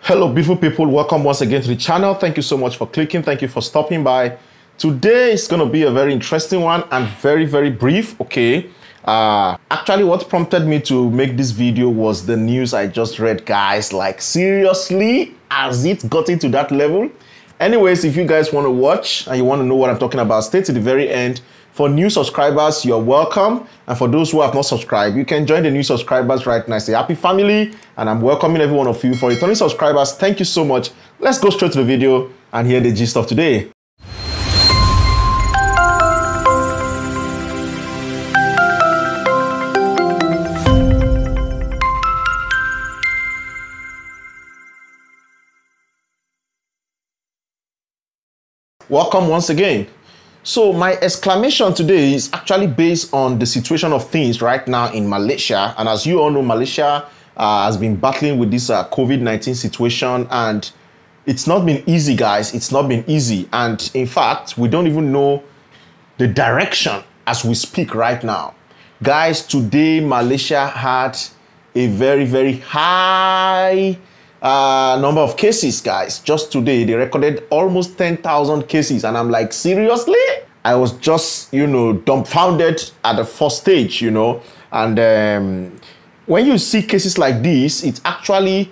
Hello, beautiful people. Welcome once again to the channel. Thank you so much for clicking. Thank you for stopping by. Today is going to be a very interesting one and very brief. Okay. Actually, what prompted me to make this video was the news I just read, guys. Like, seriously, has it gotten to that level? Anyways, if you guys want to watch and you want to know what I'm talking about, stay to the very end. For new subscribers, you're welcome. And for those who have not subscribed, you can join the new subscribers right now. It's a happy family, and I'm welcoming every one of you. For returning subscribers, thank you so much. Let's go straight to the video and hear the gist of today. Welcome once again. So my exclamation today is actually based on the situation of things right now in Malaysia. And as you all know, Malaysia has been battling with this COVID-19 situation, and it's not been easy, guys. It's not been easy. And in fact, we don't even know the direction as we speak right now. Guys, today Malaysia had a very high number of cases, guys. Just today they recorded almost 10,000 cases, and I'm like, seriously? I was just, dumbfounded at the first stage, and when you see cases like this, it actually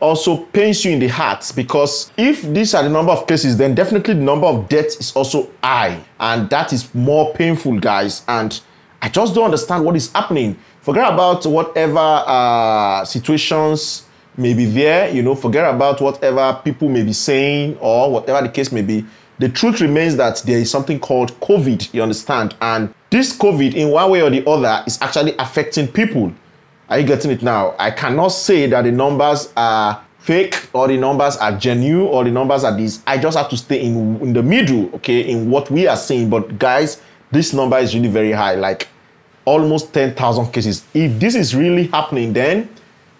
also pains you in the heart, because if these are the number of cases, then definitely the number of deaths is also high, and that is more painful, guys. And I just don't understand what is happening. Forget about whatever situations may be there, forget about whatever people may be saying or whatever the case may be. The truth remains that there is something called COVID, you understand? And this COVID, in one way or the other, is actually affecting people. Are you getting it now? I cannot say that the numbers are fake or the numbers are genuine or the numbers are this. I just have to stay in the middle, okay, in what we are saying. But guys, this number is really very high, like almost 10,000 cases. If this is really happening, then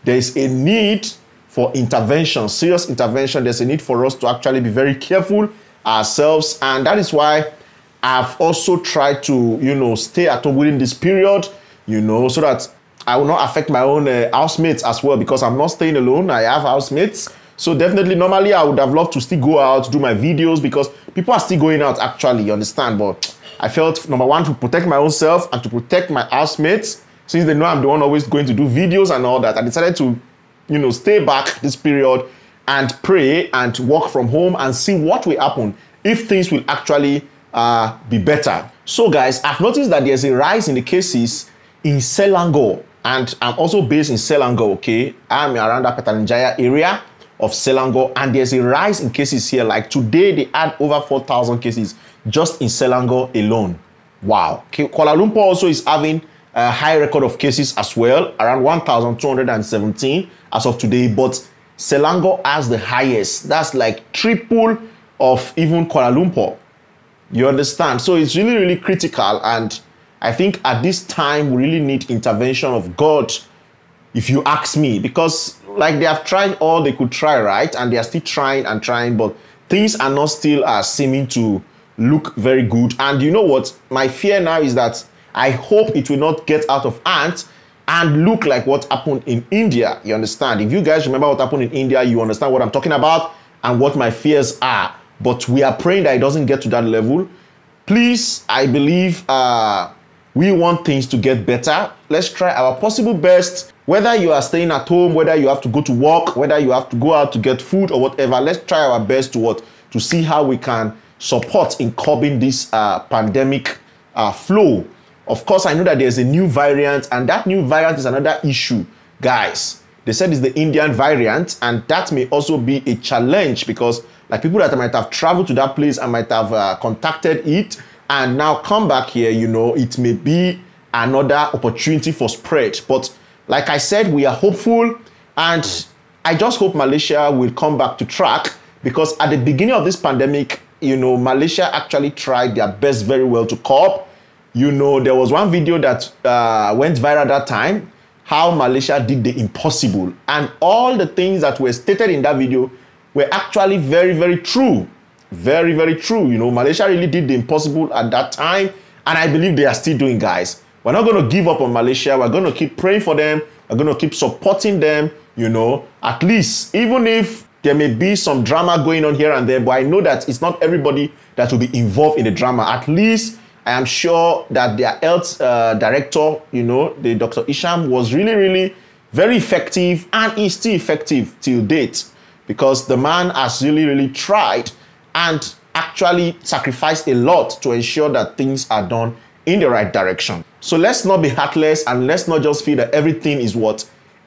there is a need for intervention, serious intervention. There's a need for us to actually be very careful ourselves. And that is why I've also tried to, stay at home within this period, so that I will not affect my own housemates as well, because I'm not staying alone. I have housemates. So definitely, normally I would have loved to still go out, do my videos, because people are still going out actually, you understand? But I felt, number one, to protect my own self and to protect my housemates. Since they know I'm the one always going to do videos and all that, I decided to, stay back this period and pray and work from home and see what will happen if things will actually be better. So guys, I've noticed that there's a rise in the cases in Selangor, and I'm also based in Selangor, okay? I'm around the Petalinjaya area of Selangor, and there's a rise in cases here. Like today, they had over 4,000 cases just in Selangor alone. Wow. Okay. Kuala Lumpur also is having a high record of cases as well, around 1,217 as of today, but Selangor has the highest. That's like triple of even Kuala Lumpur. You understand? So it's really critical, and I think at this time we really need intervention of God, if you ask me, because like they have tried all they could try, right? And they are still trying and trying, but things are not still seeming to look very good. And you know what? My fear now is that I hope it will not get out of hand and look like what happened in India. You understand? If you guys remember what happened in India, you understand what I'm talking about and what my fears are. But we are praying that it doesn't get to that level. Please, I believe we want things to get better. Let's try our possible best. Whether you are staying at home, whether you have to go to work, whether you have to go out to get food or whatever, let's try our best to see how we can support in curbing this pandemic flow. Of course, I know that there's a new variant, and that new variant is another issue, guys. They said it's the Indian variant, and that may also be a challenge, because like people that might have traveled to that place and might have contacted it and now come back here, it may be another opportunity for spread. But like I said, we are hopeful, and I just hope Malaysia will come back to track, because at the beginning of this pandemic, Malaysia actually tried their best very well to cope. There was one video that went viral that time, how Malaysia did the impossible. And all the things that were stated in that video were actually very true. Very true. Malaysia really did the impossible at that time. And I believe they are still doing, guys. We're not going to give up on Malaysia. We're going to keep praying for them. We're going to keep supporting them, at least, even if There may be some drama going on here and there, but I know that it's not everybody that will be involved in the drama. At least I am sure that their health director, the Dr. Isham, was really, really very effective, and is still effective till date, because the man has really, really tried and actually sacrificed a lot to ensure that things are done in the right direction. So let's not be heartless, and let's not just feel that everything is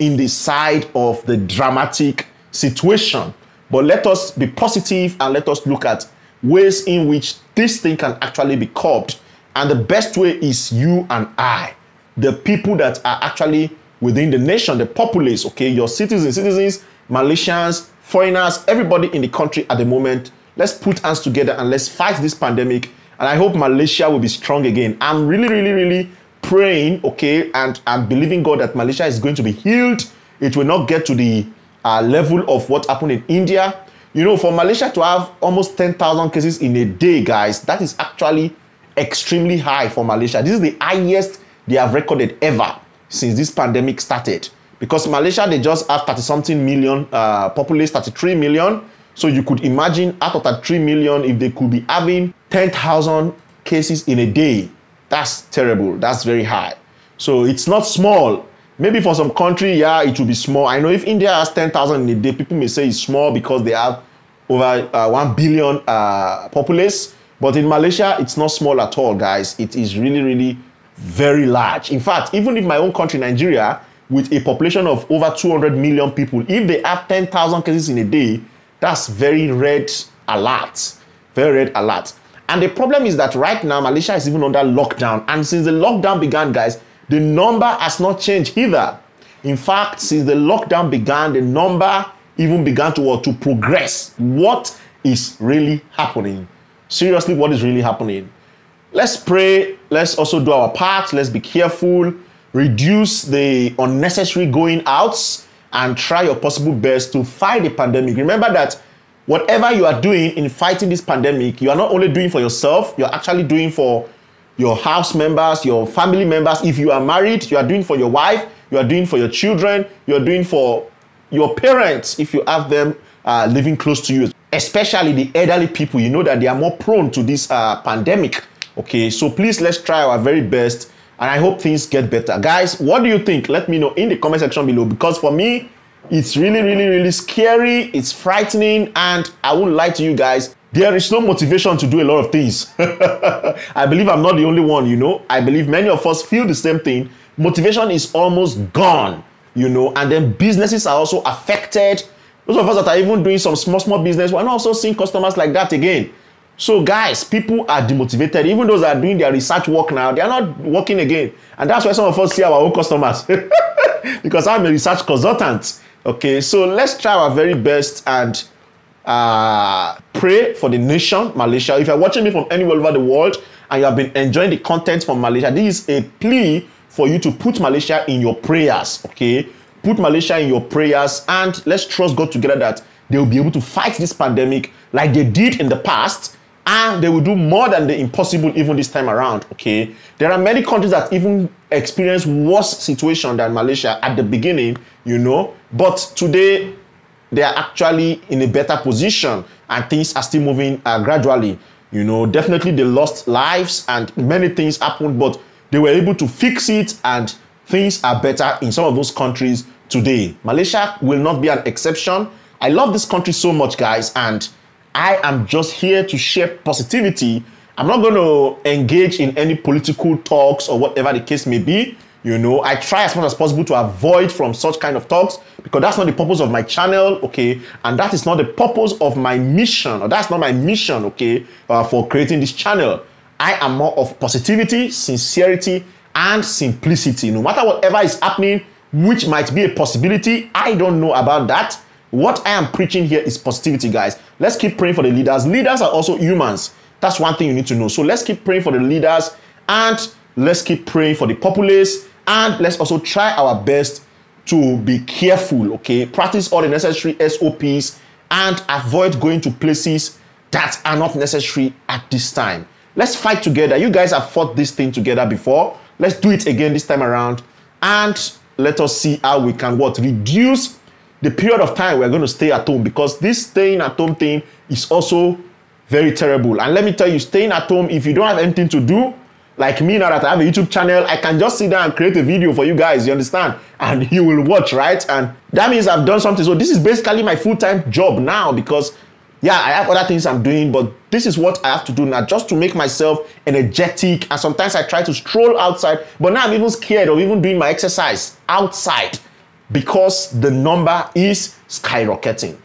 in the side of the dramatic situation. But let us be positive, and let us look at ways in which this thing can actually be curbed. And the best way is you and I, the people that are actually within the nation, the populace, okay, your citizens, Malaysians, foreigners, everybody in the country at the moment. Let's put hands together and let's fight this pandemic. And I hope Malaysia will be strong again. I'm really, really, really praying, okay, and I'm believing God that Malaysia is going to be healed. It will not get to the level of what happened in India. For Malaysia to have almost 10,000 cases in a day, guys, that is actually extremely high for Malaysia. This is the highest they have recorded ever since this pandemic started. Because Malaysia, they just have 30-something million, populace 33 million. So you could imagine out of that 3 million, if they could be having 10,000 cases in a day, that's terrible. That's very high. So it's not small. Maybe for some country, yeah, it will be small. I know if India has 10,000 in a day, people may say it's small because they have over 1 billion populace. But in Malaysia, it's not small at all, guys. It is really, really very large. In fact, even if my own country, Nigeria, with a population of over 200 million people, if they have 10,000 cases in a day, that's very red alert. Very red alert. And the problem is that right now, Malaysia is even under lockdown. And since the lockdown began, guys, the number has not changed either. In fact, since the lockdown began, the number even began to progress. What is really happening? Seriously, what is really happening? Let's pray. Let's also do our part. Let's be careful. Reduce the unnecessary going outs and try your possible best to fight the pandemic. Remember that whatever you are doing in fighting this pandemic, you are not only doing for yourself, you're actually doing for your house members, your family members. If you are married, you are doing for your wife, you are doing for your children, you are doing for your parents if you have them living close to you. Especially the elderly people, you know that they are more prone to this pandemic. Okay, so please, let's try our very best, and I hope things get better. Guys, what do you think? Let me know in the comment section below, because for me, it's really, really, really scary. It's frightening, and I won't lie to you guys. There is no motivation to do a lot of things. I believe I'm not the only one, I believe many of us feel the same thing. Motivation is almost gone, and then businesses are also affected. Those of us that are even doing some small business, we're not also seeing customers like that again. So guys, people are demotivated. Even those that are doing their research work now, they are not working again. And that's why some of us see our own customers. Because I'm a research consultant. Okay, so let's try our very best and pray for the nation, Malaysia. If you're watching me from anywhere over the world and you have been enjoying the content from Malaysia, this is a plea for you to put Malaysia in your prayers, okay? Put Malaysia in your prayers, and let's trust God together that they will be able to fight this pandemic like they did in the past, and they will do more than the impossible even this time around, okay? There are many countries that even experience worse situation than Malaysia at the beginning, but today they are actually in a better position, and things are still moving gradually. Definitely they lost lives and many things happened, but they were able to fix it, and things are better in some of those countries today. Malaysia will not be an exception. I love this country so much, guys, and I am just here to share positivity. I'm not going to engage in any political talks or whatever the case may be. I try as much as possible to avoid from such kind of talks, because that's not the purpose of my channel, okay? And that is not the purpose of my mission, or that's not my mission, okay, for creating this channel. I am more of positivity, sincerity, and simplicity. No matter whatever is happening, which might be a possibility, I don't know about that. What I am preaching here is positivity, guys. Let's keep praying for the leaders. Leaders are also humans. That's one thing you need to know. So let's keep praying for the leaders, and let's keep praying for the populace, and let's also try our best to be careful, okay? Practice all the necessary SOPs and avoid going to places that are not necessary at this time. Let's fight together. You guys have fought this thing together before. Let's do it again this time around, and let us see how we can reduce the period of time we're going to stay at home, because this staying at home thing is also very terrible. And let me tell you, staying at home, if you don't have anything to do, like me now that I have a YouTube channel, I can just sit down and create a video for you guys, you understand? And you will watch, right? And that means I've done something. So this is basically my full-time job now, because yeah, I have other things I'm doing, but this is what I have to do now just to make myself energetic. And sometimes I try to stroll outside, but now I'm even scared of even doing my exercise outside because the number is skyrocketing.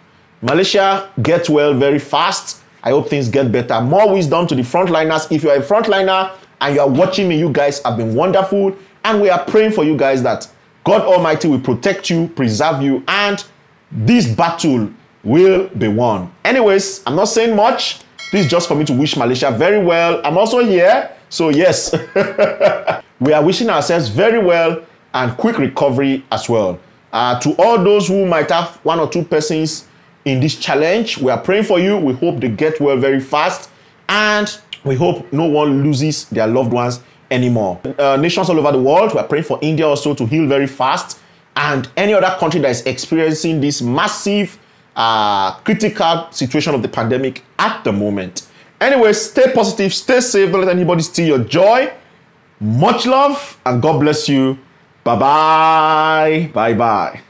Malaysia, get well very fast. I hope things get better. More wisdom to the frontliners. If you're a frontliner and you are watching me, you guys have been wonderful. And we are praying for you guys that God Almighty will protect you, preserve you, and this battle will be won. Anyways, I'm not saying much. This is just for me to wish Malaysia very well. I'm also here, so yes. We are wishing ourselves very well and quick recovery as well. To all those who might have 1 or 2 persons in this challenge, we are praying for you. We hope they get well very fast, and we hope no one loses their loved ones anymore. Nations all over the world, we are praying for India also to heal very fast, and any other country that is experiencing this massive critical situation of the pandemic at the moment. Anyway, stay positive, stay safe, don't let anybody steal your joy. Much love, and God bless you. Bye-bye. Bye-bye.